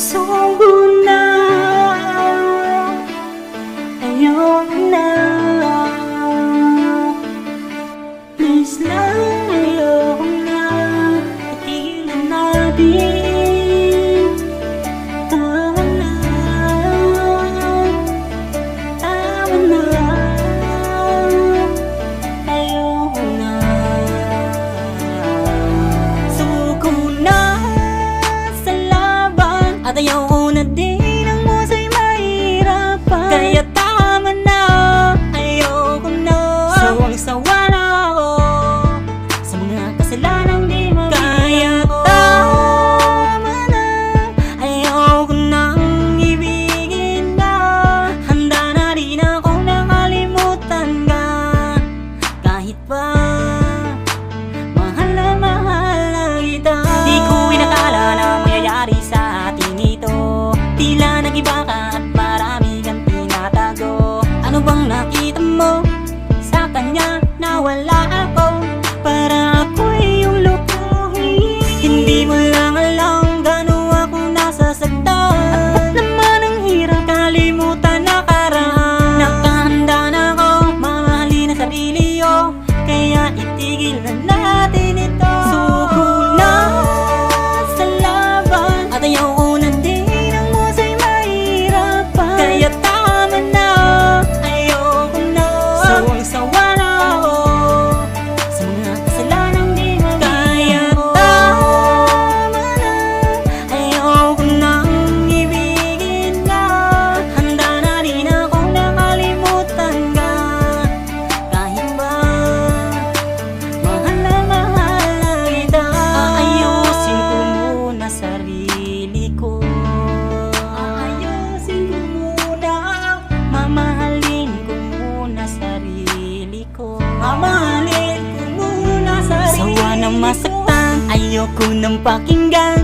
Sugo na, ayoko na. Please lang, ayoko na. Itigilan natin. Tama na, tama na. Ayoko na. Suko na sa laban at ayoko na din ang musa'y mahirapan. Kaya tama na, ayoko na. Sawang-sawa na ako sa mga kasalanang di mabibigyan. Kaya tama na, ayoko nang ibigin na. Handa na rin akong nakalimutan ka. Kahit pa mahal na kita. Di ko inakala na mangyayari sa atin ito. Tila nag-iba ka at marami kang tinatago. Ano bang nakita mo sa kanya na wala ako? Para ako'y yung lukuhin. Hindi mo lang alam gano'n ako nasasaktan. At ba't naman ang hirap kalimutan nakaraan? Nakahanda na ako mamahalin ang sarili ko. Kaya itigil na natin ito. Suko na sa laban at ayoko na din ang musa'y mahirapan. Kaya tama na, ayoko na. Sawang-sawa na ako sa mga kasalanang di mabibigyan. Kaya tama na, ayoko nang ibigin na. Handa na rin akong nakalimutan ka. Kahit ba mahal na kita. Aayusin ko muna sarili ko. Aayusin ko muna. Mamahalin ko muna sarili ko. Mamahalin ko muna sarili ko. Sawa na masaktan, ayoko nang pakinggan.